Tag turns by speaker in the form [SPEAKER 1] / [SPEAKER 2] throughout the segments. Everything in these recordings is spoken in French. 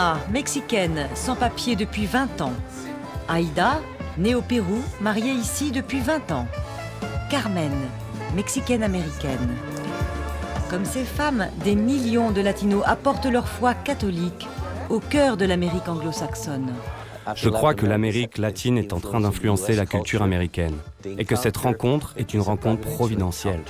[SPEAKER 1] Alma, mexicaine, sans papier depuis 20 ans. Aïda, née au Pérou, mariée ici depuis 20 ans. Carmen, mexicaine-américaine. Comme ces femmes, des millions de latinos apportent leur foi catholique au cœur de l'Amérique anglo-saxonne.
[SPEAKER 2] Je crois que l'Amérique latine est en train d'influencer la culture américaine et que cette rencontre est une rencontre providentielle.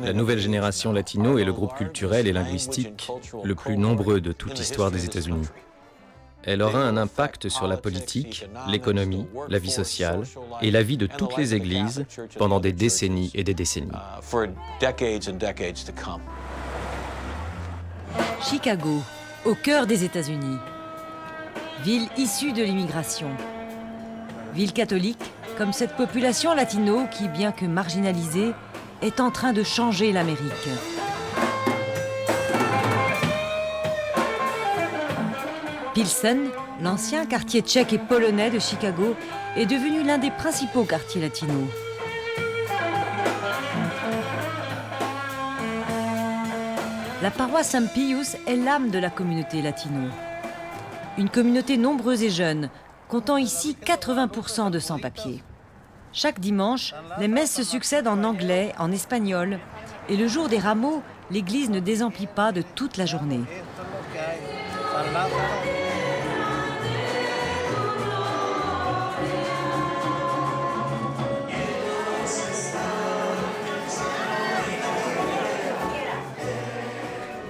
[SPEAKER 3] La nouvelle génération latino est le groupe culturel et linguistique le plus nombreux de toute l'histoire des États-Unis. Elle aura un impact sur la politique, l'économie, la vie sociale et la vie de toutes les églises pendant des décennies et des décennies.
[SPEAKER 1] Chicago, au cœur des États-Unis. Ville issue de l'immigration. Ville catholique, comme cette population latino qui, bien que marginalisée, est en train de changer l'Amérique. Pilsen, l'ancien quartier tchèque et polonais de Chicago, est devenu l'un des principaux quartiers latinos. La paroisse St. Pius est l'âme de la communauté latino. Une communauté nombreuse et jeune, comptant ici 80% de sans-papiers. Chaque dimanche, les messes se succèdent en anglais, en espagnol, et le jour des rameaux, l'église ne désemplit pas de toute la journée.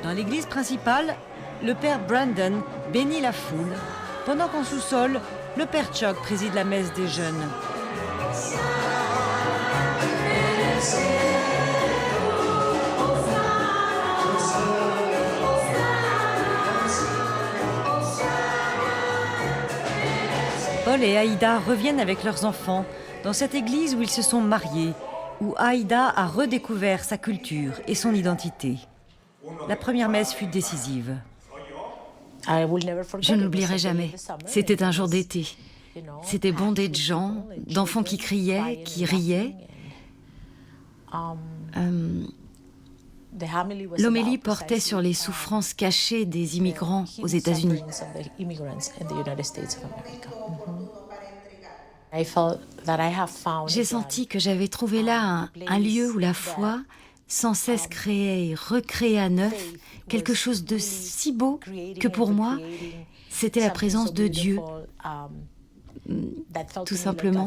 [SPEAKER 1] Dans l'église principale, le père Brandon bénit la foule, pendant qu'en sous-sol, le père Chuck préside la messe des jeunes. Paul et Aïda reviennent avec leurs enfants dans cette église où ils se sont mariés, où Aïda a redécouvert sa culture et son identité. La première messe fut décisive.
[SPEAKER 4] Je n'oublierai jamais. C'était un jour d'été. C'était bondé de gens, d'enfants qui criaient, qui riaient. L'homélie portait sur les souffrances cachées des immigrants aux États-Unis. J'ai senti que j'avais trouvé là un lieu où la foi, sans cesse créait et recréait à neuf quelque chose de si beau que pour moi, c'était la présence de Dieu, tout simplement.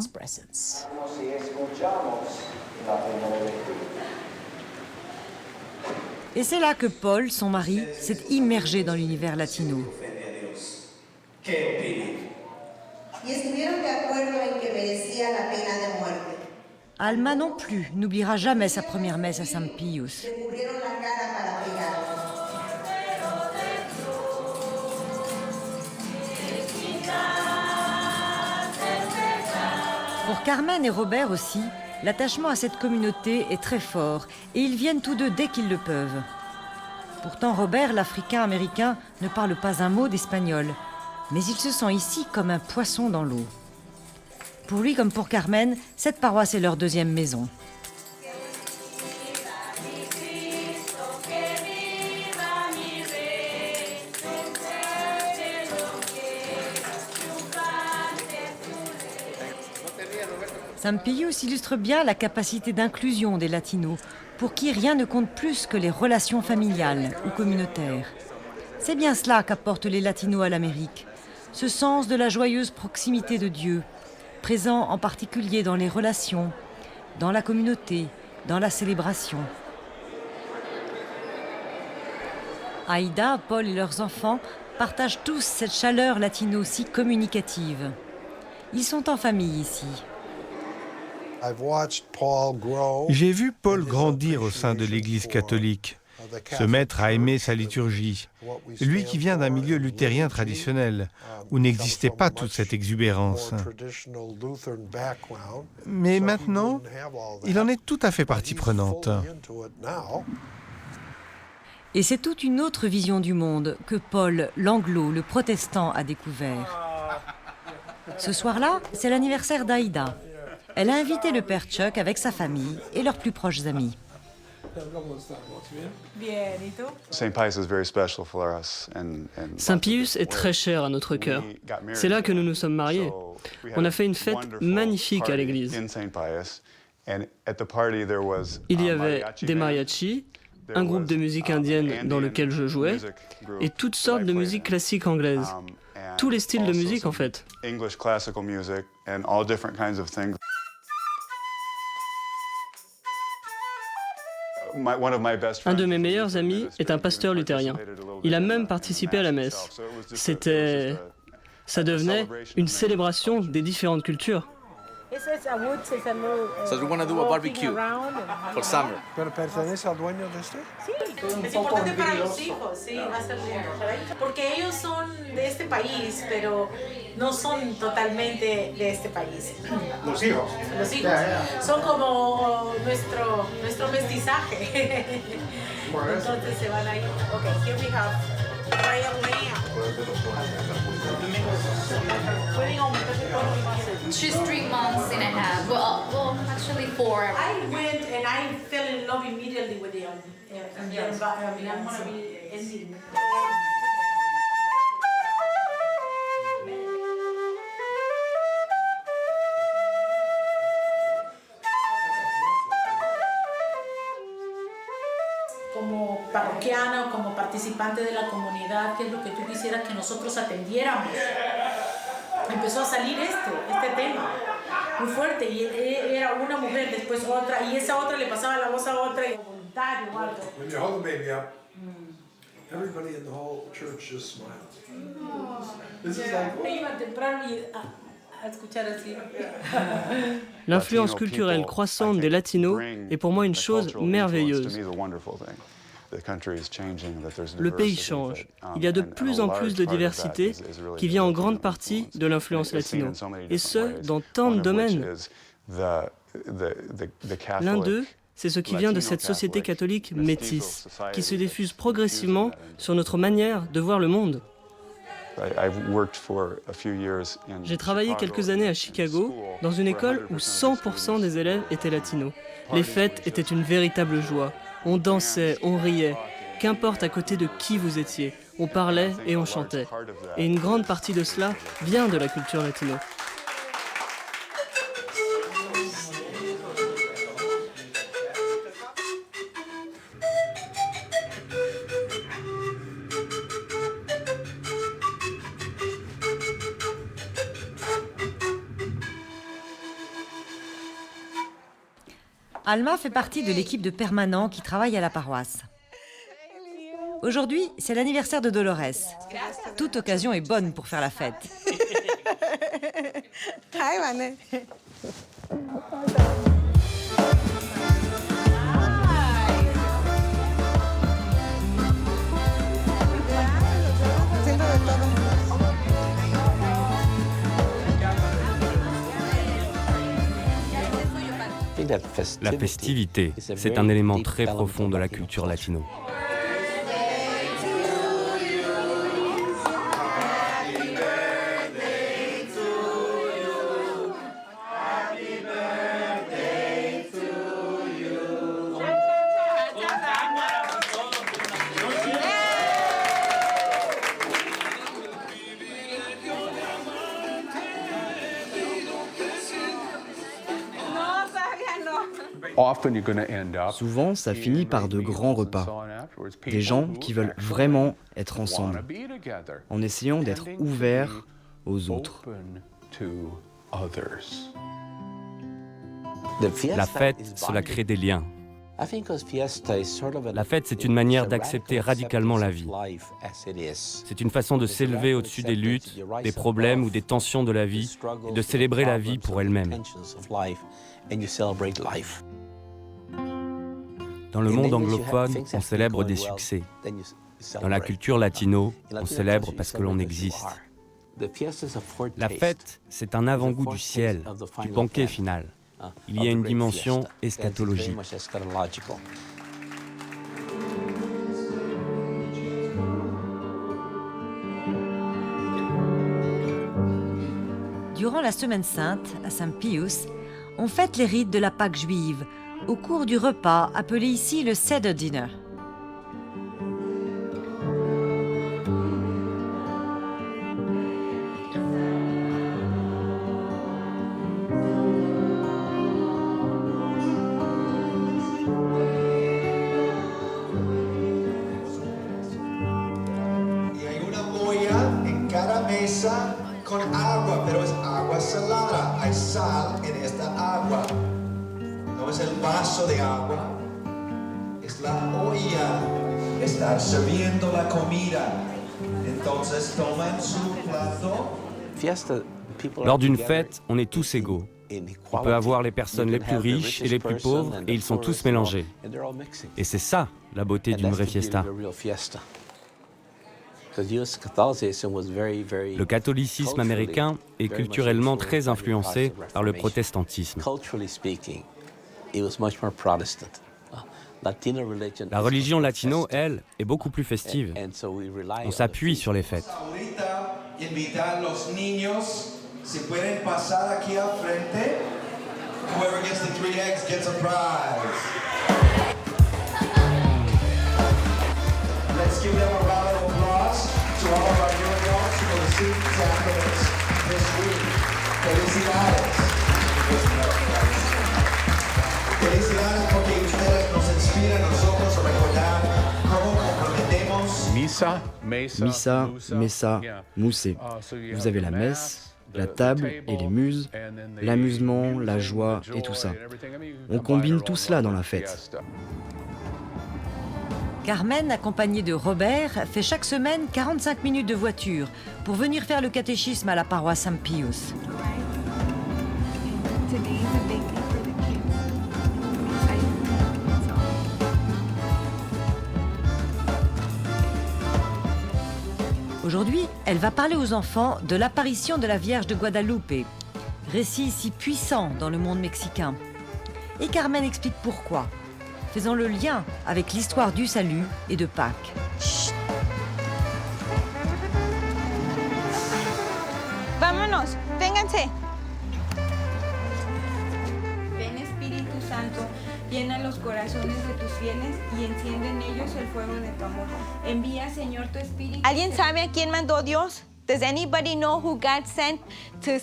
[SPEAKER 1] Et c'est là que Paul, son mari, s'est immergé dans l'univers latino. Alma non plus n'oubliera jamais sa première messe à St. Pius. Pour Carmen et Robert aussi, l'attachement à cette communauté est très fort et ils viennent tous deux dès qu'ils le peuvent. Pourtant, Robert, l'Africain-Américain, ne parle pas un mot d'espagnol, mais il se sent ici comme un poisson dans l'eau. Pour lui comme pour Carmen, cette paroisse est leur deuxième maison. St. Pius illustre bien la capacité d'inclusion des latinos, pour qui rien ne compte plus que les relations familiales ou communautaires. C'est bien cela qu'apportent les latinos à l'Amérique, ce sens de la joyeuse proximité de Dieu, présent en particulier dans les relations, dans la communauté, dans la célébration. Aïda, Paul et leurs enfants partagent tous cette chaleur latino si communicative. Ils sont en famille ici.
[SPEAKER 5] J'ai vu Paul grandir au sein de l'Église catholique. se mettre à aimer sa liturgie. Lui qui vient d'un milieu luthérien traditionnel, où n'existait pas toute cette exubérance. Mais maintenant, il en est tout à fait partie prenante.
[SPEAKER 1] Et c'est toute une autre vision du monde que Paul, l'anglo, le protestant, a découvert. Ce soir-là, c'est l'anniversaire d'Aïda. Elle a invité le père Chuck avec sa famille et leurs plus proches amis.
[SPEAKER 6] Saint Pius est très cher à notre cœur. C'est là que nous nous sommes mariés. On a fait une fête magnifique à l'église. Il y avait des mariachis, un groupe de musique indienne dans lequel je jouais, et toutes sortes de musique classique anglaise. Tous les styles de musique, en fait. Un de mes meilleurs amis est un pasteur luthérien. Il a même participé à la messe. Ça devenait une célébration des différentes cultures.
[SPEAKER 7] So we want to do a barbecue for summer.
[SPEAKER 8] ¿Pero pertenece al dueño de este?
[SPEAKER 9] Sí, es importante para los hijos, sí, va a ser lindo. Porque ellos son de este país, pero no son totalmente de este país.
[SPEAKER 8] Los hijos.
[SPEAKER 9] Los hijos. Son como nuestro mestizaje. Entonces se van a ir. Okay, here we have royal lamb.
[SPEAKER 10] 3 months and a half. Well, actually 4.
[SPEAKER 9] I went and I fell in love immediately with the environment. Como parroquiana o como participante de la comunidad, ¿qué es lo que tú quisieras que nosotros atendiéramos? Empezó a salir este tema muy fuerte y era una mujer, después otra, y esa otra le pasaba la voz a otra, y voluntario o algo.
[SPEAKER 8] When you hold the baby up, everybody in the whole church just smiles. This is like, oh.
[SPEAKER 9] Iba temprano a escuchar así.
[SPEAKER 6] L'influence culturelle croissante des latinos est pour moi une chose merveilleuse. Le pays change. Il y a de plus en plus de diversité qui vient en grande partie de l'influence latino. Et ce, dans tant de domaines. L'un d'eux, c'est ce qui vient de cette société catholique métisse, qui se diffuse progressivement sur notre manière de voir le monde. J'ai travaillé quelques années à Chicago, dans une école où 100% des élèves étaient latinos. Les fêtes étaient une véritable joie. On dansait, on riait, qu'importe à côté de qui vous étiez. On parlait et on chantait. Et une grande partie de cela vient de la culture latino.
[SPEAKER 1] Alma fait partie de l'équipe de permanents qui travaille à la paroisse. Aujourd'hui, c'est l'anniversaire de Dolores. Toute occasion est bonne pour faire la fête.
[SPEAKER 2] La festivité, c'est un élément très profond de la culture latino.
[SPEAKER 11] Souvent, ça finit par de grands repas. Des gens qui veulent vraiment être ensemble, en essayant d'être ouverts aux autres.
[SPEAKER 2] La fête, cela crée des liens. La fête, c'est une manière d'accepter radicalement la vie. C'est une façon de s'élever au-dessus des luttes, des problèmes ou des tensions de la vie et de célébrer la vie pour elle-même. Dans le monde anglophone, on célèbre des succès. Dans la culture latino, on célèbre parce que l'on existe. La fête, c'est un avant-goût du ciel, du banquet final. Il y a une dimension eschatologique.
[SPEAKER 1] Durant la Semaine Sainte, à Saint Pius, on fête les rites de la Pâque juive, au cours du repas appelé ici le Seder Dinner.
[SPEAKER 12] Con agua, pero es agua salada. Hay sal en esta agua. No es el vaso de agua, es la olla. Están sirviendo la comida. Entonces toman su plato.
[SPEAKER 2] Lors d'une fête, on est tous égaux. On peut avoir les personnes les plus riches et les plus pauvres, et ils sont tous mélangés. Et c'est ça, la beauté d'une vraie fiesta. Le catholicisme américain est culturellement très influencé par le protestantisme. La religion latino, elle, est beaucoup plus festive. On s'appuie sur les fêtes.
[SPEAKER 12] Let's give them a round of applause to all of our young adults who will receive the sacraments this week. Felicidades. Felicidades porque ustedes nos inspiran a nosotros a recordar cómo comprometemos.
[SPEAKER 11] Missa, messa, moussé. Vous avez la messe, la table et les muses, l'amusement, la joie et tout ça. On combine tout cela dans la fête.
[SPEAKER 1] Carmen, accompagnée de Robert, fait chaque semaine 45 minutes de voiture pour venir faire le catéchisme à la paroisse Saint Pius. Aujourd'hui, elle va parler aux enfants de l'apparition de la Vierge de Guadalupe, récit si puissant dans le monde mexicain. Et Carmen explique pourquoi, faisant le lien avec l'histoire du salut et de Pâques.
[SPEAKER 13] Vámonos, vénganse. Ven Espíritu Santo, llena los corazones de tus fieles y enciende en ellos el fuego de tu amor. Envía, Señor, tu Espíritu. ¿Alguien sabe a quién mandó Dios? Does anybody know who God sent to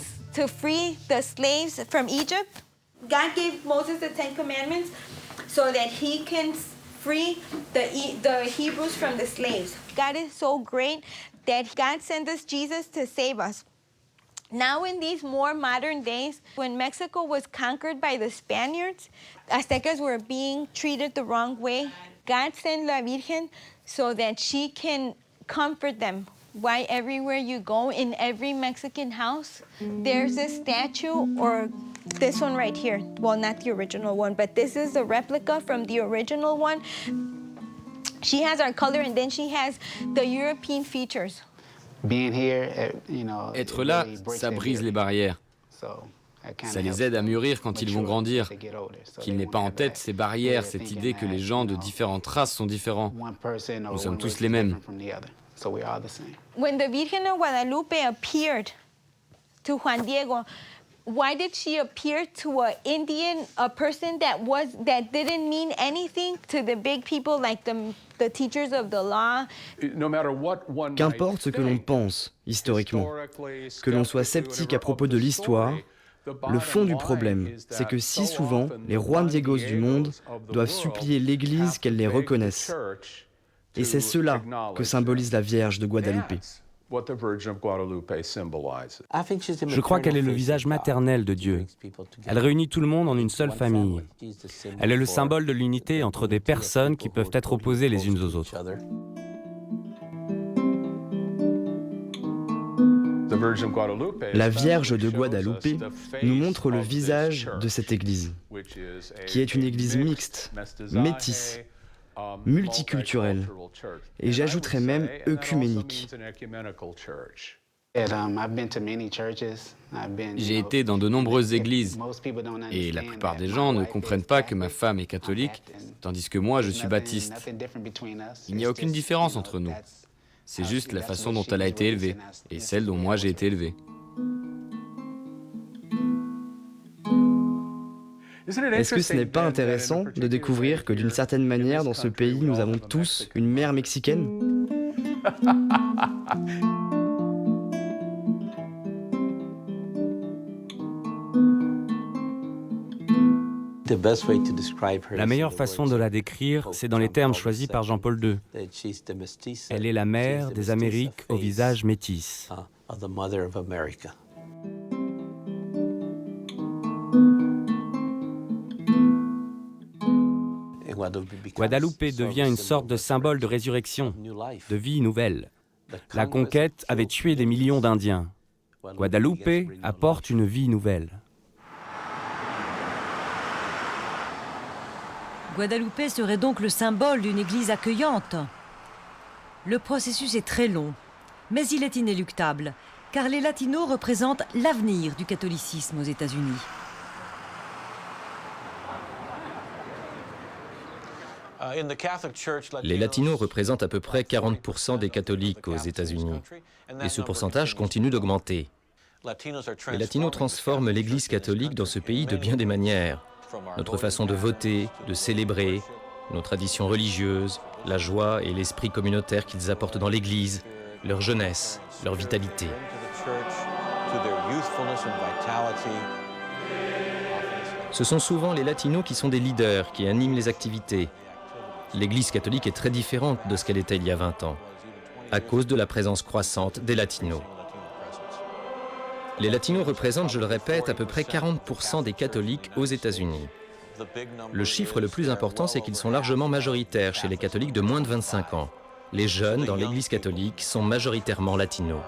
[SPEAKER 13] free the slaves from Egypt? God gave Moses the 10 Commandments so that he can free the Hebrews from the slaves. God is so great that God sent us Jesus to save us. Now in these more modern days, when Mexico was conquered by the Spaniards, Aztecas were being treated the wrong way. God sent La Virgen so that she can comfort them. Why everywhere you go, in every Mexican house, there's a statue or this one right here. Well, not the original one, but this is the replica from the original one. She has our color and then she has the European features.
[SPEAKER 14] Être là, ça brise les barrières. Ça les aide à mûrir quand ils vont grandir. Qu'ils n'aient pas en tête ces barrières, cette idée que les gens de différentes races sont différents. Nous sommes tous les mêmes.
[SPEAKER 13] When the Virgen of Guadalupe appeared to Juan Diego, why did she appear to an Indian, a person that didn't mean anything to the big people like the teachers of the law?
[SPEAKER 11] Qu'importe ce que l'on pense, historiquement, que l'on soit sceptique à propos de l'histoire, le fond du problème, c'est que si souvent, les Juan Diegos du monde doivent supplier l'Église qu'elle les reconnaisse. Et c'est cela que symbolise la Vierge de Guadalupe.
[SPEAKER 2] Je crois qu'elle est le visage maternel de Dieu. Elle réunit tout le monde en une seule famille. Elle est le symbole de l'unité entre des personnes qui peuvent être opposées les unes aux autres.
[SPEAKER 11] La Vierge de Guadalupe nous montre le visage de cette Église. qui est une église mixte, métisse, multiculturelle, et j'ajouterais même œcuménique.
[SPEAKER 14] J'ai été dans de nombreuses églises et la plupart des gens ne comprennent pas que ma femme est catholique, tandis que moi je suis baptiste. Il n'y a aucune différence entre nous. C'est juste la façon dont elle a été élevée et celle dont moi j'ai été élevé.
[SPEAKER 11] Est-ce que ce n'est pas intéressant de découvrir que d'une certaine manière, dans ce pays, nous avons tous une mère mexicaine ?
[SPEAKER 2] La meilleure façon de la décrire, c'est dans les termes choisis par Jean-Paul II. Elle est la mère des Amériques au visage métis. Guadalupe devient une sorte de symbole de résurrection, de vie nouvelle. La conquête avait tué des millions d'Indiens. Guadalupe apporte une vie nouvelle.
[SPEAKER 1] Guadalupe serait donc le symbole d'une église accueillante. Le processus est très long, mais il est inéluctable, car les latinos représentent l'avenir du catholicisme aux États-Unis.
[SPEAKER 3] Les latinos représentent à peu près 40% des catholiques aux États-Unis, et ce pourcentage continue d'augmenter. Les latinos transforment l'Église catholique dans ce pays de bien des manières. Notre façon de voter, de célébrer, nos traditions religieuses, la joie et l'esprit communautaire qu'ils apportent dans l'Église, leur jeunesse, leur vitalité. Ce sont souvent les latinos qui sont des leaders, qui animent les activités. L'Église catholique est très différente de ce qu'elle était il y a 20 ans, à cause de la présence croissante des latinos. Les latinos représentent, je le répète, à peu près 40% des catholiques aux États-Unis. Le chiffre le plus important, c'est qu'ils sont largement majoritaires chez les catholiques de moins de 25 ans. Les jeunes dans l'Église catholique sont majoritairement latinos.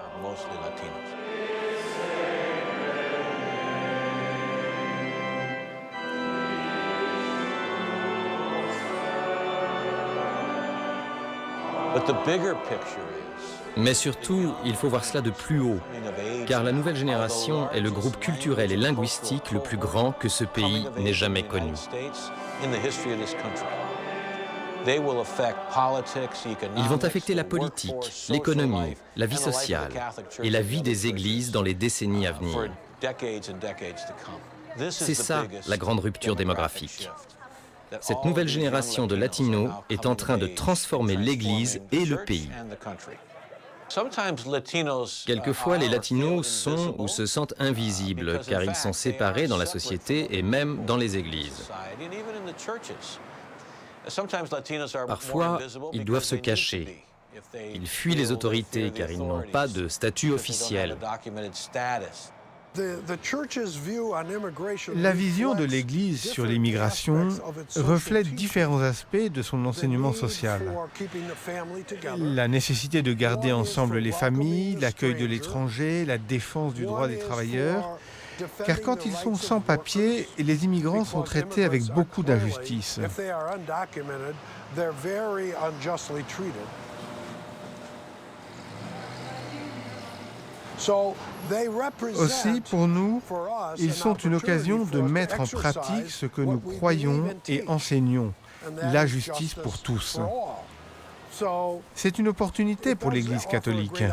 [SPEAKER 3] Mais surtout, il faut voir cela de plus haut, car la nouvelle génération est le groupe culturel et linguistique le plus grand que ce pays n'ait jamais connu. Ils vont affecter la politique, l'économie, la vie sociale et la vie des églises dans les décennies à venir. C'est ça, la grande rupture démographique. Cette nouvelle génération de latinos est en train de transformer l'Église et le pays. Quelquefois, les latinos sont ou se sentent invisibles, car ils sont séparés dans la société et même dans les églises. Parfois, ils doivent se cacher. Ils fuient les autorités car ils n'ont pas de statut officiel.
[SPEAKER 5] La vision de l'Église sur l'immigration reflète différents aspects de son enseignement social. La nécessité de garder ensemble les familles, l'accueil de l'étranger, la défense du droit des travailleurs, car quand ils sont sans papier, les immigrants sont traités avec beaucoup d'injustice. Aussi, pour nous, ils sont une occasion de mettre en pratique ce que nous croyons et enseignons, la justice pour tous. C'est une opportunité pour l'Église catholique.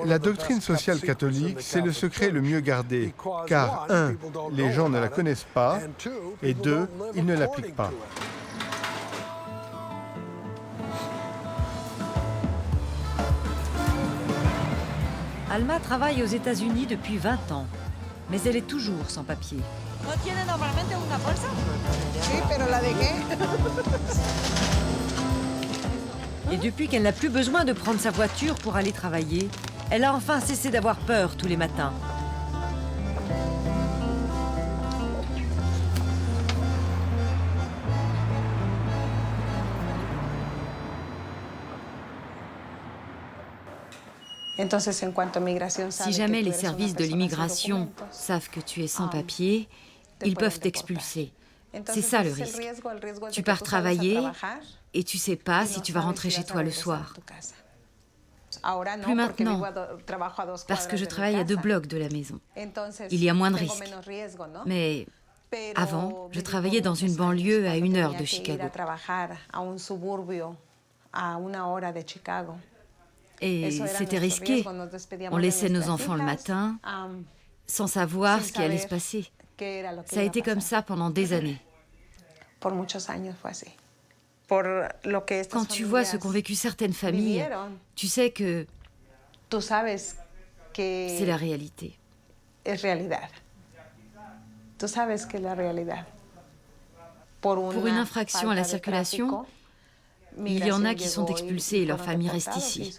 [SPEAKER 5] La doctrine sociale catholique, c'est le secret le mieux gardé, car 1, les gens ne la connaissent pas, et 2, ils ne l'appliquent pas.
[SPEAKER 1] Alma travaille aux États-Unis depuis 20 ans, mais elle est toujours sans papier. Et depuis qu'elle n'a plus besoin de prendre sa voiture pour aller travailler, elle a enfin cessé d'avoir peur tous les matins.
[SPEAKER 4] Si jamais les services de l'immigration savent que tu es sans papier, ils peuvent t'expulser. C'est ça le risque. Tu pars travailler et tu sais pas si tu vas rentrer chez toi le soir. Plus maintenant, parce que je travaille à 2 blocs de la maison. Il y a moins de risques. Mais avant, je travaillais dans une banlieue à 1 heure de Chicago. Et c'était risqué. On laissait nos enfants le matin sans savoir ce qui allait se passer. Ça a été comme ça pendant des années. Quand tu vois ce qu'ont vécu certaines familles, tu sais que c'est la réalité. Pour une infraction à la circulation, il y en a qui sont expulsés et leur famille reste ici.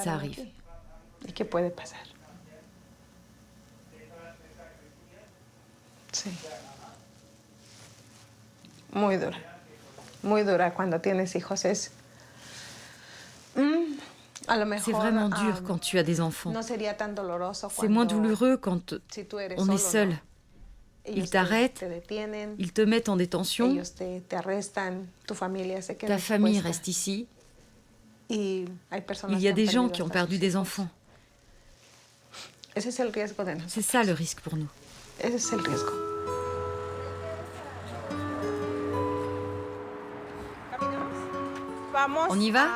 [SPEAKER 4] Ça arrive.
[SPEAKER 13] Sí. Muy dura. Muy dura cuando tienes hijos. C'est
[SPEAKER 4] vraiment dur quand tu as des enfants. C'est moins douloureux quand on est seul. Ils t'arrêtent, ils te mettent en détention, ta famille reste ici. Il y a des gens qui ont perdu des enfants. C'est ça le risque pour nous. On y va?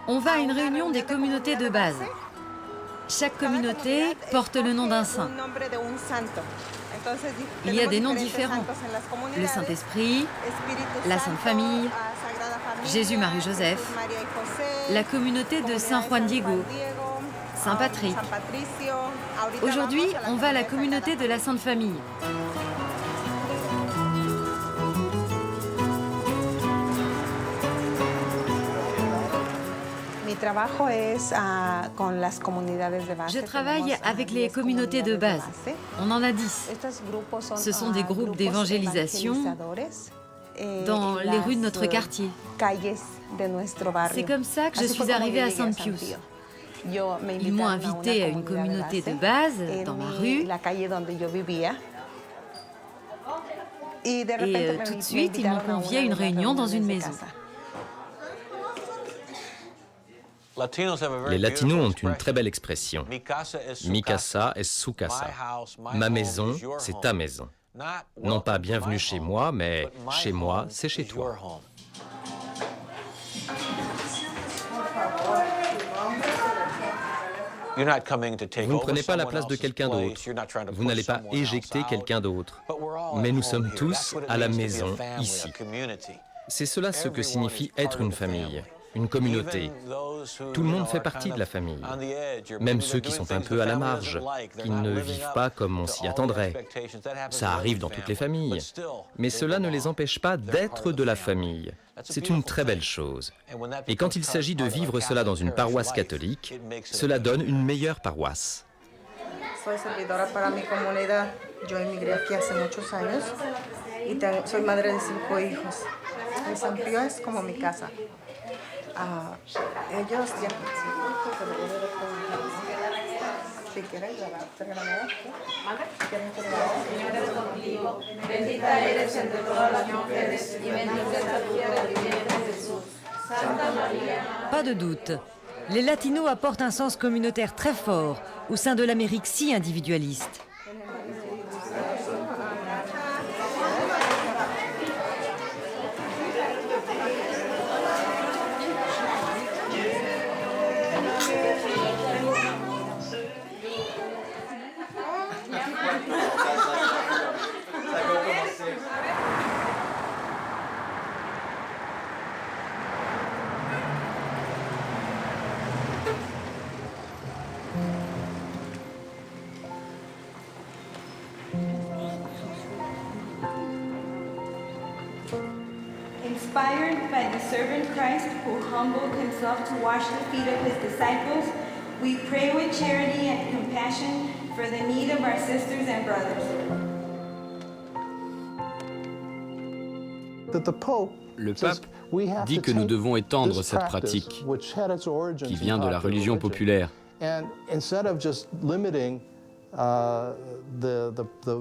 [SPEAKER 4] On va à une réunion des communautés de base. Chaque communauté porte le nom d'un saint. Il y a des noms différents. Le Saint-Esprit, la Sainte Famille, Jésus, Marie, Joseph, la communauté de Saint Juan Diego, Saint Patrick. Aujourd'hui, on va à la communauté de la Sainte Famille. Je travaille avec les communautés de base. On en a 10. Ce sont des groupes d'évangélisation dans les rues de notre quartier. C'est comme ça que je suis arrivée à St. Pius. Ils m'ont invitée à une communauté de base dans ma rue. Et tout de suite, ils m'ont conviée à une réunion dans une maison.
[SPEAKER 3] Les Latinos ont une très belle expression. Mi casa es su casa. Ma maison, c'est ta maison. Non pas bienvenue chez moi, mais chez moi, c'est chez toi. Vous ne prenez pas la place de quelqu'un d'autre. Vous n'allez pas éjecter quelqu'un d'autre. Mais nous sommes tous à la maison, ici. C'est cela ce que signifie être une famille. Une communauté. Tout le monde fait partie de la famille. Même ceux qui sont un peu à la marge, qui ne vivent pas comme on s'y attendrait. Ça arrive dans toutes les familles. Mais cela ne les empêche pas d'être de la famille. C'est une très belle chose. Et quand il s'agit de vivre cela dans une paroisse catholique, cela donne une meilleure paroisse.
[SPEAKER 15] Soy servidora para mi comunidad. Yo emigré aquí hace muchos años y soy madre de 5 hijos. El San Pío es como mi casa. Ellos ya... Si quieres,
[SPEAKER 10] Bendita eres entre todas las mujeres y bendito es el fruto del vientre de Jesús. Santa María.
[SPEAKER 1] Pas de doute, les Latinos apportent un sens communautaire très fort au sein de l'Amérique si individualiste.
[SPEAKER 13] Inspired by the servant Christ who humbled himself to wash the feet of his disciples, we pray with charity and compassion for the need of our sisters and brothers.
[SPEAKER 14] Le pape dit que nous devons étendre cette pratique qui vient de la religion populaire.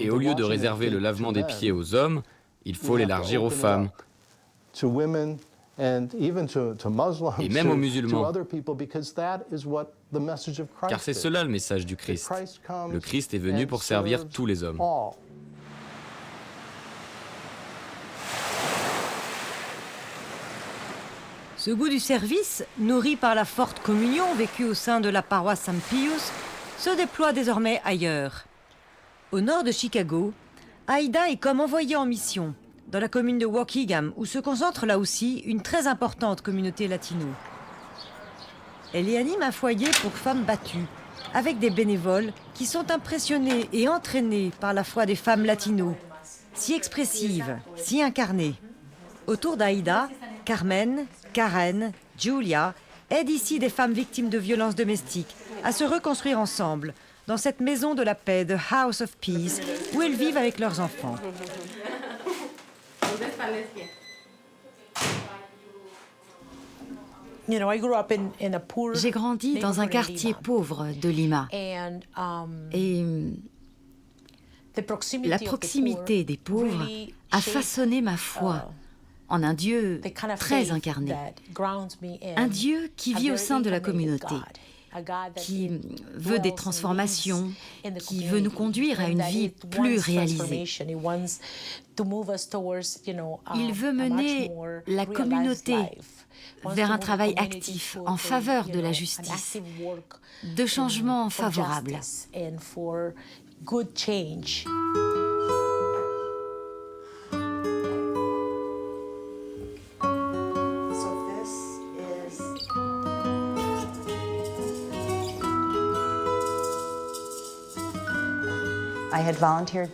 [SPEAKER 14] Et au lieu de réserver le lavement des pieds aux hommes, il faut l'élargir aux femmes. Et même aux musulmans. Car c'est cela le message du Christ. Le Christ est venu pour servir tous les hommes.
[SPEAKER 1] Ce goût du service, nourri par la forte communion vécue au sein de la paroisse St. Pius, se déploie désormais ailleurs. Au nord de Chicago, Aïda est comme envoyée en mission, dans la commune de Waukegan, où se concentre là aussi une très importante communauté latino. Elle y anime un foyer pour femmes battues, avec des bénévoles qui sont impressionnés et entraînés par la foi des femmes latino, si expressives, si incarnées. Autour d'Aïda, Carmen, Karen, Julia aident ici des femmes victimes de violences domestiques à se reconstruire ensemble dans cette maison de la paix, The House of Peace, où elles vivent avec leurs enfants.
[SPEAKER 4] J'ai grandi dans un quartier pauvre de Lima. Et la proximité des pauvres a façonné ma foi en un Dieu très incarné. Un Dieu qui vit au sein de la communauté, qui veut des transformations, qui veut nous conduire à une vie plus réalisée. Il veut mener la communauté vers un travail actif en faveur de la justice, de changements favorables.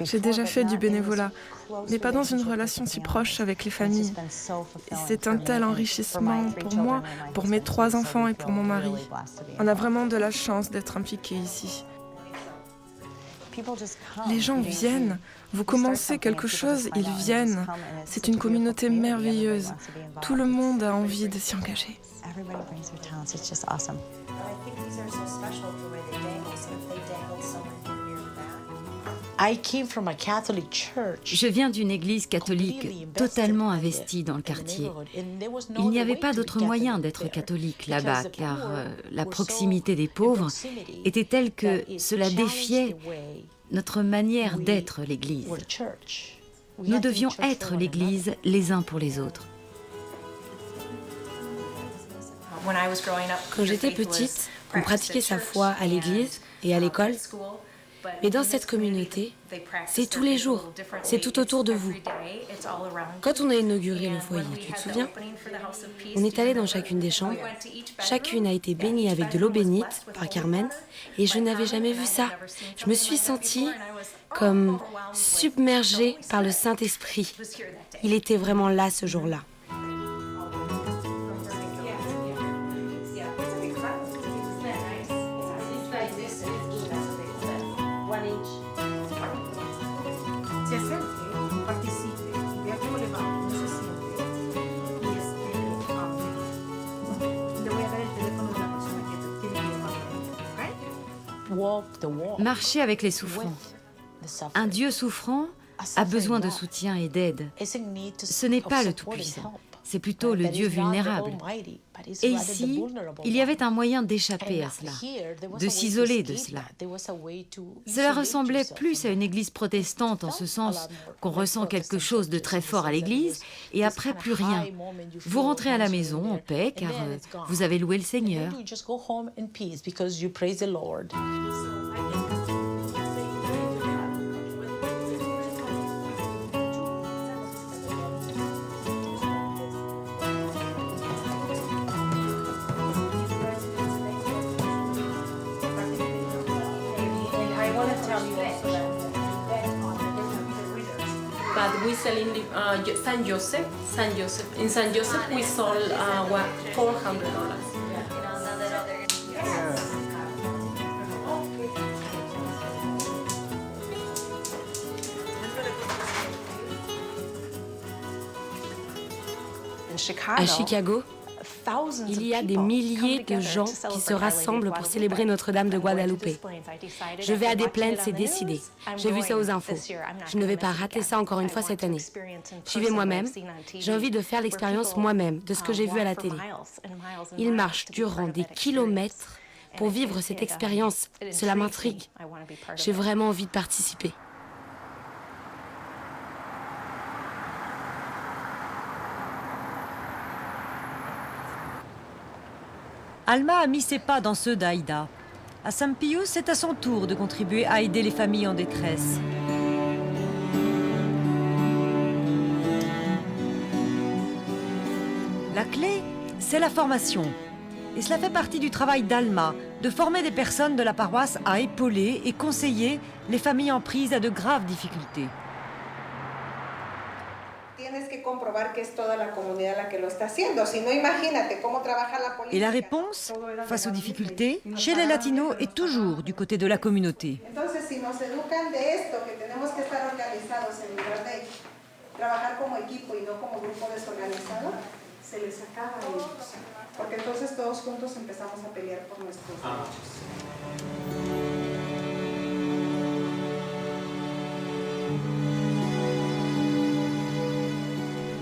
[SPEAKER 16] J'ai déjà fait du bénévolat, mais pas dans une relation si proche avec les familles. C'est un tel enrichissement pour moi, pour mes 3 enfants et pour mon mari. On a vraiment de la chance d'être impliqués ici. Les gens viennent, vous commencez quelque chose, ils viennent. C'est une communauté merveilleuse. Tout le monde a envie de s'y engager.
[SPEAKER 4] Je viens d'une église catholique totalement investie dans le quartier. Il n'y avait pas d'autre moyen d'être catholique là-bas, car la proximité des pauvres était telle que cela défiait notre manière d'être l'église. Nous devions être l'église les uns pour les autres.
[SPEAKER 17] Quand j'étais petite, on pratiquait sa foi à l'église et à l'école. Mais dans cette communauté, c'est tous les jours, c'est tout autour de vous. Quand on a inauguré le foyer, tu te souviens? On est allé dans chacune des chambres. Chacune a été bénie avec de l'eau bénite par Carmen. Et je n'avais jamais vu ça. Je me suis sentie comme submergée par le Saint-Esprit. Il était vraiment là ce jour-là.
[SPEAKER 4] Marcher avec les souffrants. Un Dieu souffrant a besoin de soutien et d'aide. Ce n'est pas le Tout-Puissant, c'est plutôt le Dieu vulnérable. Et ici, il y avait un moyen d'échapper à cela, de s'isoler de cela. Cela ressemblait plus à une église protestante en ce sens qu'on ressent quelque chose de très fort à l'église et après plus rien. Vous rentrez à la maison en paix car vous avez loué le Seigneur.
[SPEAKER 18] But we sell in the, San Joseph. In San Joseph, we sold $400.
[SPEAKER 17] À Chicago, il y a des milliers de gens qui se rassemblent pour célébrer Notre-Dame de Guadalupe. Je vais à des plaines, c'est décidé. J'ai vu ça aux infos. Je ne vais pas rater ça encore une fois cette année. J'y vais moi-même. J'ai envie de faire l'expérience moi-même de ce que j'ai vu à la télé. Ils marchent durant des kilomètres pour vivre cette expérience. Cela m'intrigue. J'ai vraiment envie de participer.
[SPEAKER 1] Alma a mis ses pas dans ceux d'Aïda. À San Pius, c'est à son tour de contribuer à aider les familles en détresse. La clé, c'est la formation. Et cela fait partie du travail d'Alma, de former des personnes de la paroisse à épauler et conseiller les familles en prise à de graves difficultés. Et la réponse, face aux difficultés, chez les Latinos, est toujours du côté de la communauté.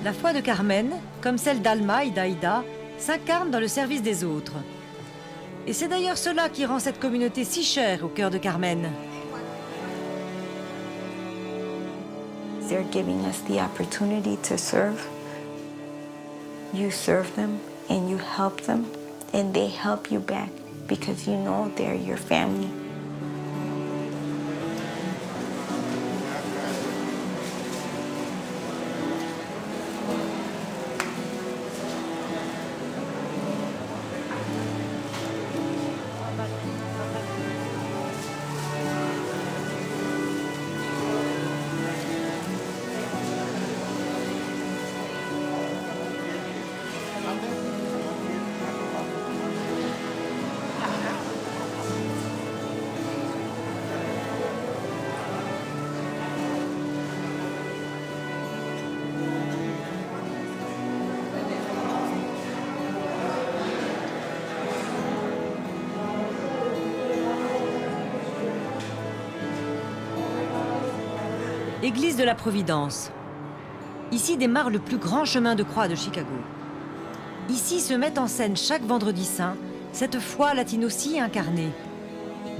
[SPEAKER 1] La foi de Carmen, comme celle d'Alma et d'Aïda, s'incarne dans le service des autres. Et c'est d'ailleurs cela qui rend cette communauté si chère au cœur de Carmen.
[SPEAKER 13] They're giving us the opportunity to serve. You serve them and you help them and they help you back because you know they're your family.
[SPEAKER 1] Église de la Providence. Ici démarre le plus grand chemin de croix de Chicago. Ici se met en scène chaque vendredi saint cette foi latino si incarnée.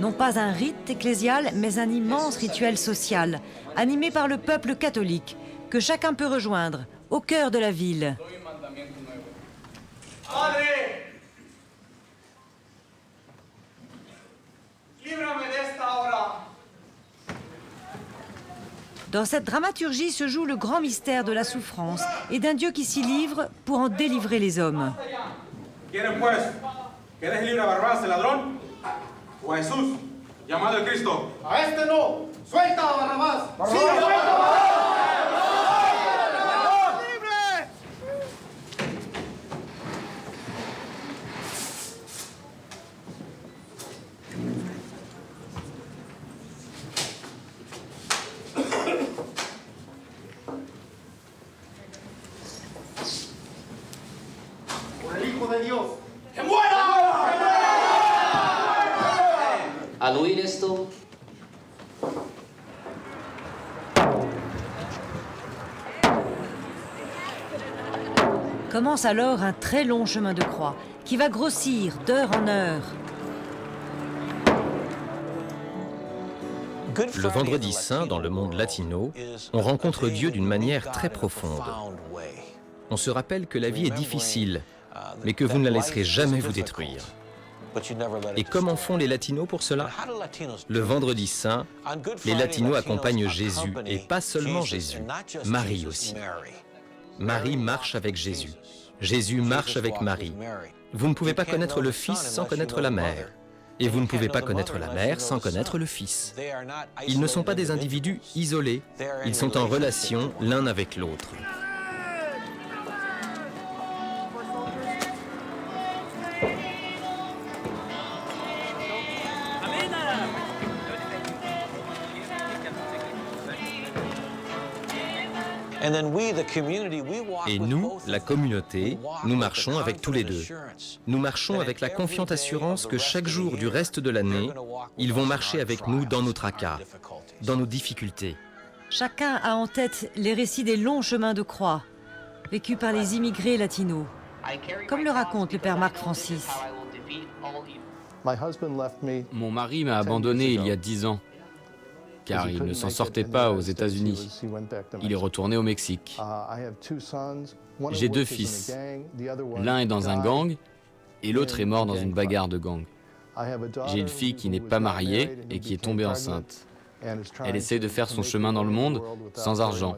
[SPEAKER 1] Non pas un rite ecclésial, mais un immense rituel social, animé par le peuple catholique, que chacun peut rejoindre, au cœur de la ville. Dans cette dramaturgie se joue le grand mystère de la souffrance et d'un Dieu qui s'y livre pour en délivrer les hommes.
[SPEAKER 19] Al oír esto,
[SPEAKER 1] commence alors un très long chemin de croix qui va grossir d'heure en heure.
[SPEAKER 3] Le vendredi saint, dans le monde latino, on rencontre Dieu d'une manière très profonde. On se rappelle que la vie est difficile, mais que vous ne la laisserez jamais vous détruire. Et comment font les Latinos pour cela? Le vendredi saint, les Latinos accompagnent Jésus, et pas seulement Jésus, Marie aussi. Marie marche avec Jésus. Jésus marche avec Marie. Vous ne pouvez pas connaître le Fils sans connaître la mère. Et vous ne pouvez pas connaître la mère sans connaître le Fils. Ils ne sont pas des individus isolés, ils sont en relation l'un avec l'autre. Et nous, la communauté, nous marchons avec tous les deux. Nous marchons avec la confiante assurance que chaque jour du reste de l'année, ils vont marcher avec nous dans nos tracas, dans nos difficultés.
[SPEAKER 1] Chacun a en tête les récits des longs chemins de croix, vécus par les immigrés latinos, comme le raconte le père Marc Francis.
[SPEAKER 14] Mon mari m'a abandonné il y a 10 ans, car il ne s'en sortait pas aux États-Unis. Il est retourné au Mexique. J'ai 2 fils. L'un est dans un gang et l'autre est mort dans une bagarre de gang. J'ai une fille qui n'est pas mariée et qui est tombée enceinte. Elle essaie de faire son chemin dans le monde sans argent.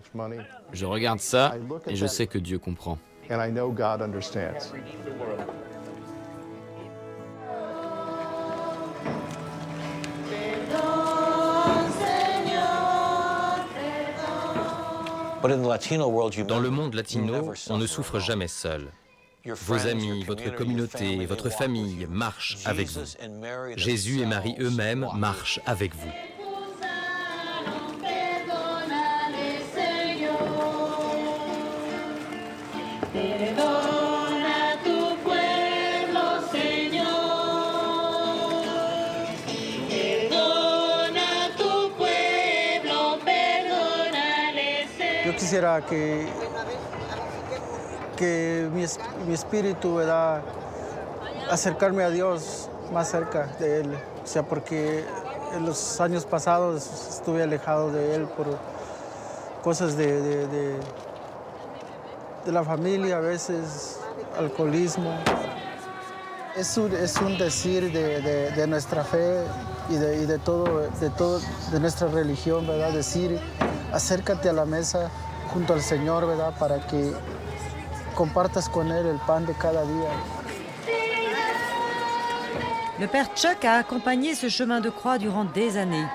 [SPEAKER 14] Je regarde ça et je sais que Dieu comprend.
[SPEAKER 3] Dans le monde latino, on ne souffre jamais seul. Vos amis, votre communauté, votre famille marchent avec vous. Jésus et Marie eux-mêmes marchent avec vous.
[SPEAKER 20] Yo quisiera que mi espíritu, ¿verdad? Acercarme a Dios más cerca de Él, o sea, porque en los años pasados estuve alejado de Él por cosas de la familia, a veces alcoholismo. Es un decir de nuestra fe y de nuestra religión, ¿verdad? Decir, acércate a la mesa junto al Señor, ¿verdad? Para que compartas con Él el pan de cada día.
[SPEAKER 1] Le père Chuck a accompagné ce chemin de croix durant des années.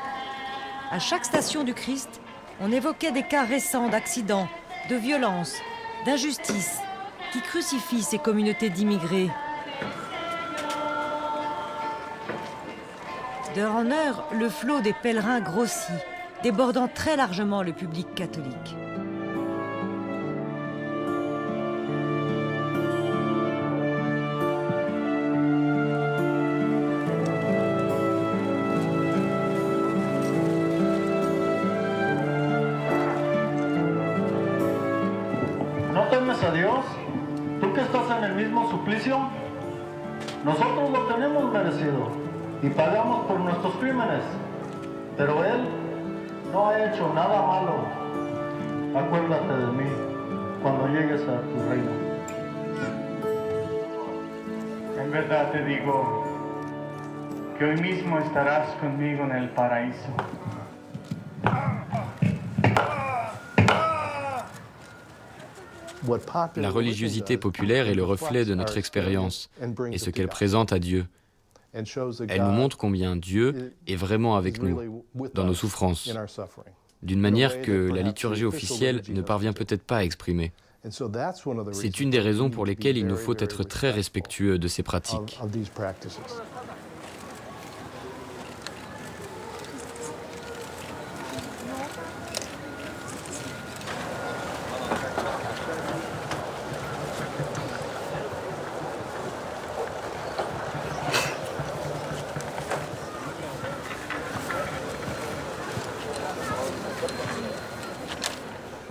[SPEAKER 1] À chaque station du Christ, on évoquait des cas récents d'accidents, de violences, d'injustices qui crucifient ces communautés d'immigrés. D'heure en heure, le flot des pèlerins grossit, débordant très largement le public catholique.
[SPEAKER 21] ¿No temes a Dios? ¿Tú que estás en el mismo suplicio? Nosotros lo tenemos merecido y pagamos por nuestros crímenes, pero Él no ha hecho nada malo. Acuérdate de mí cuando llegues a tu reino. En verdad te digo que hoy mismo estarás conmigo en el paraíso.
[SPEAKER 14] La religiosité populaire est le reflet de notre expérience et ce qu'elle présente à Dieu. Elle nous montre combien Dieu est vraiment avec nous, dans nos souffrances, d'une manière que la liturgie officielle ne parvient peut-être pas à exprimer. C'est une des raisons pour lesquelles il nous faut être très respectueux de ces pratiques.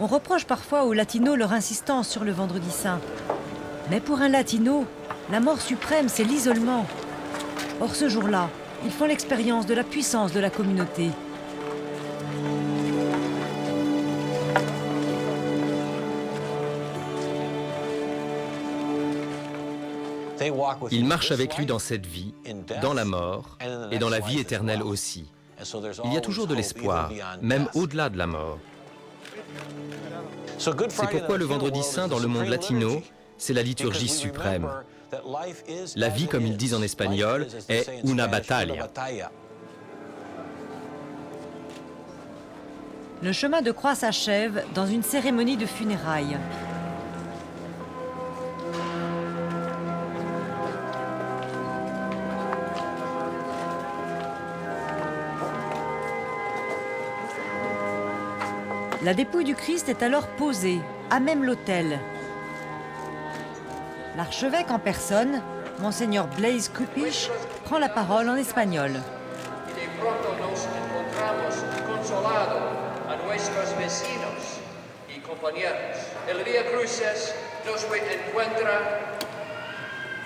[SPEAKER 1] On reproche parfois aux latinos leur insistance sur le vendredi saint. Mais pour un latino, la mort suprême, c'est l'isolement. Or ce jour-là, ils font l'expérience de la puissance de la communauté.
[SPEAKER 3] Ils marchent avec lui dans cette vie, dans la mort et dans la vie éternelle aussi. Il y a toujours de l'espoir, même au-delà de la mort. C'est pourquoi le vendredi saint dans le monde latino, c'est la liturgie suprême. La vie, comme ils disent en espagnol, est una batalla.
[SPEAKER 1] Le chemin de croix s'achève dans une cérémonie de funérailles. La dépouille du Christ est alors posée, à même l'autel. L'archevêque en personne, Monseigneur Blaise Cupich, prend la parole en espagnol.
[SPEAKER 7] El Vía Crucis nos encuentra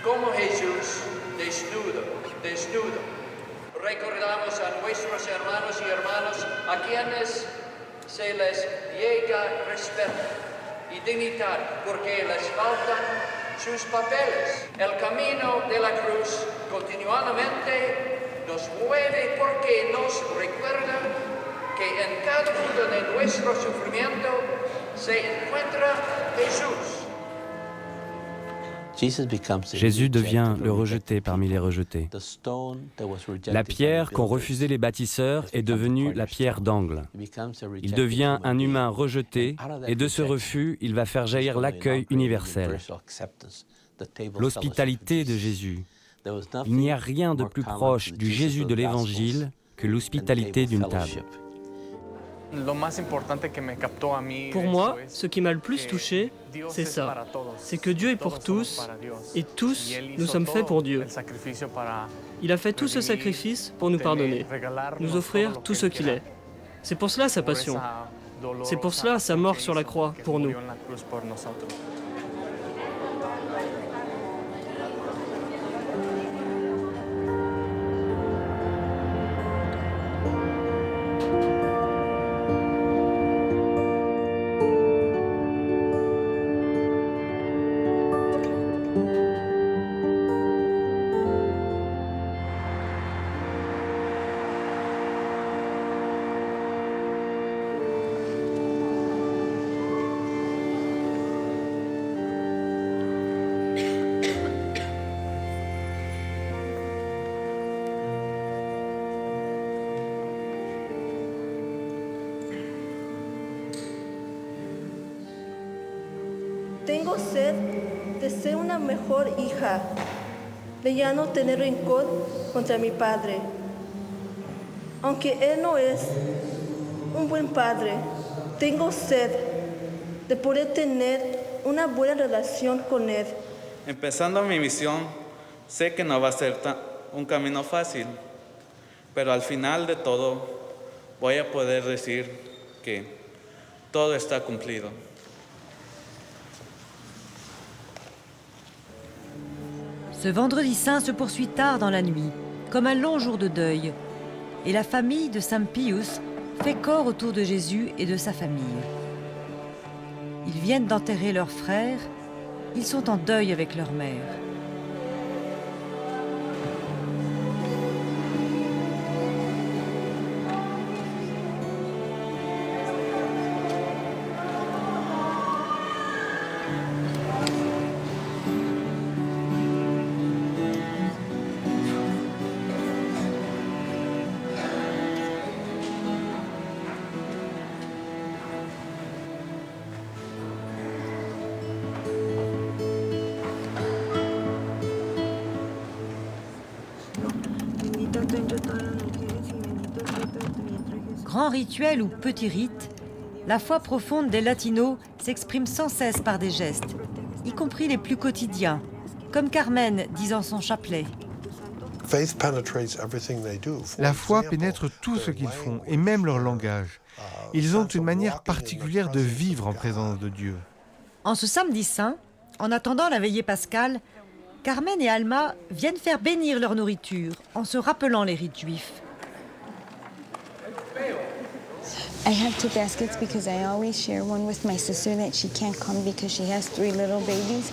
[SPEAKER 7] como Jesús desnudo. Recordamos a nuestros hermanos y hermanas a quienes se les niega respeto y dignidad porque les faltan sus papeles. El camino de la cruz continuamente nos mueve porque nos recuerda que en cada uno de nuestro sufrimiento se encuentra Jesús.
[SPEAKER 2] Jésus devient le rejeté parmi les rejetés. La pierre qu'ont refusée les bâtisseurs est devenue la pierre d'angle. Il devient un humain rejeté et de ce refus, il va faire jaillir l'accueil universel. L'hospitalité de Jésus. Il n'y a rien de plus proche du Jésus de l'Évangile que l'hospitalité d'une table.
[SPEAKER 6] Pour moi, ce qui m'a le plus touché, c'est ça. C'est que Dieu est pour tous, et tous, nous sommes faits pour Dieu. Il a fait tout ce sacrifice pour nous pardonner, nous offrir tout ce qu'il est. C'est pour cela sa passion. C'est pour cela sa mort sur la croix, pour nous.
[SPEAKER 10] Tengo sed de ser una mejor hija, de ya no tener rencor contra mi padre. Aunque él no es un buen padre, tengo sed de poder tener una buena relación con él.
[SPEAKER 22] Empezando mi misión, sé que no va a ser un camino fácil, pero al final de todo voy a poder decir que todo está cumplido.
[SPEAKER 1] Ce vendredi saint se poursuit tard dans la nuit, comme un long jour de deuil, et la famille de Saint Pius fait corps autour de Jésus et de sa famille. Ils viennent d'enterrer leur frère, ils sont en deuil avec leur mère. Grand rituel ou petit rite, la foi profonde des Latinos s'exprime sans cesse par des gestes, y compris les plus quotidiens, comme Carmen disant son chapelet.
[SPEAKER 5] La foi pénètre tout ce qu'ils font, et même leur langage. Ils ont une manière particulière de vivre en présence de Dieu.
[SPEAKER 1] En ce samedi saint, en attendant la veillée pascale, Carmen et Alma viennent faire bénir leur nourriture en se rappelant les rites juifs.
[SPEAKER 13] I have 2 baskets because I always share one with my sister that she can't come because she has 3 little babies.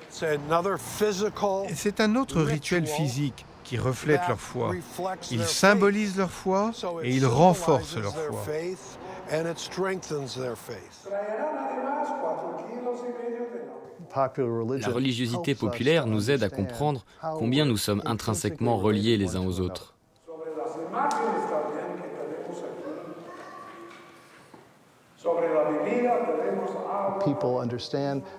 [SPEAKER 5] C'est un autre rituel physique qui reflète leur foi. Ils symbolisent leur foi et ils renforcent leur foi.
[SPEAKER 14] La religiosité populaire nous aide à comprendre combien nous sommes intrinsèquement reliés les uns aux autres.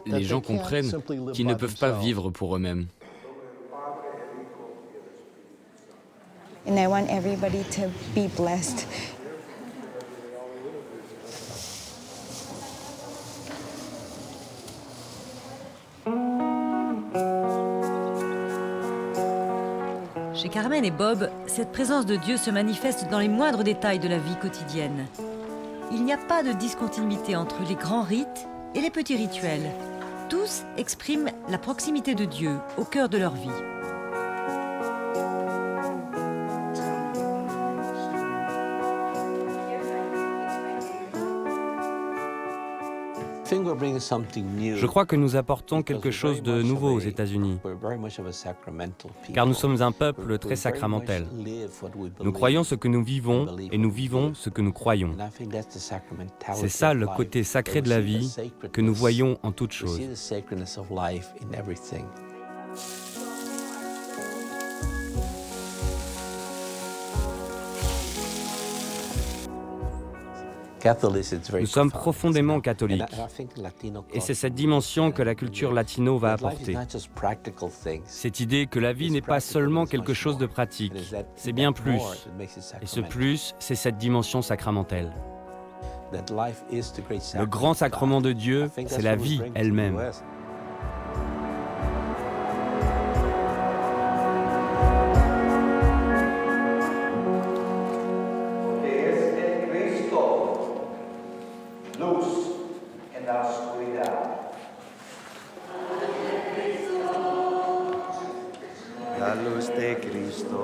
[SPEAKER 14] Les gens comprennent qu'ils ne peuvent pas vivre pour eux-mêmes.
[SPEAKER 13] In And I want everybody to be blessed.
[SPEAKER 1] Chez Carmen et Bob, cette présence de Dieu se manifeste dans les moindres détails de la vie quotidienne. Il n'y a pas de discontinuité entre les grands rites et les petits rituels. Tous expriment la proximité de Dieu au cœur de leur vie.
[SPEAKER 2] Je crois que nous apportons quelque chose de nouveau aux États-Unis, car nous sommes un peuple très sacramentel. Nous croyons ce que nous vivons et nous vivons ce que nous croyons. C'est ça le côté sacré de la vie que nous voyons en toute chose. Nous sommes profondément catholiques et c'est cette dimension que la culture latino va apporter. Cette idée que la vie n'est pas seulement quelque chose de pratique, c'est bien plus. Et ce plus, c'est cette dimension sacramentelle. Le grand sacrement de Dieu, c'est la vie elle-même.
[SPEAKER 12] La luz de Cristo.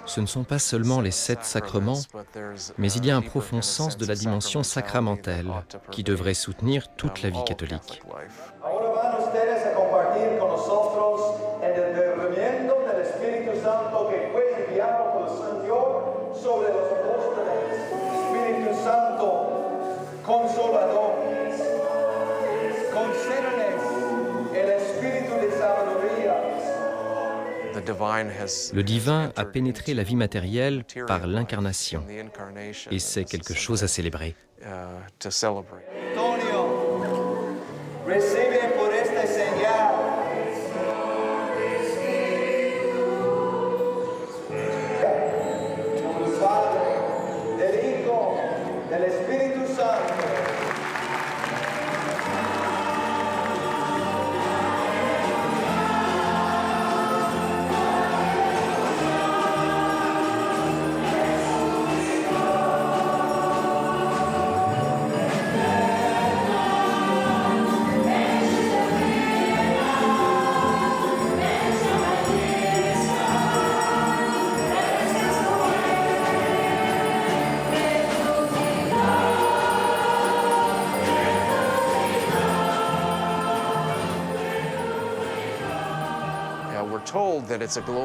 [SPEAKER 3] Ce ne sont pas seulement les 7 sacrements, mais il y a un profond sens de la dimension sacramentelle qui devrait soutenir toute la vie catholique. Le divin a pénétré la vie matérielle par l'incarnation, et c'est quelque chose à célébrer.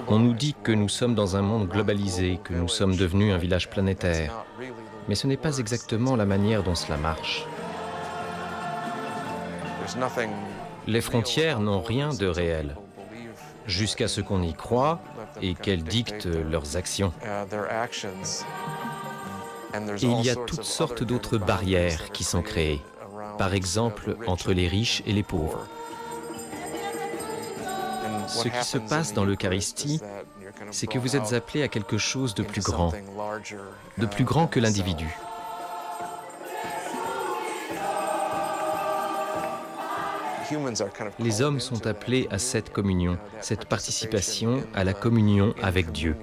[SPEAKER 3] On nous dit que nous sommes dans un monde globalisé, que nous sommes devenus un village planétaire. Mais ce n'est pas exactement la manière dont cela marche. Les frontières n'ont rien de réel, jusqu'à ce qu'on y croit et qu'elles dictent leurs actions. Et il y a toutes sortes d'autres barrières qui sont créées, par exemple entre les riches et les pauvres. Ce qui se passe dans l'Eucharistie, c'est que vous êtes appelés à quelque chose de plus grand que l'individu. Les hommes sont appelés à cette communion, cette participation à la communion avec Dieu.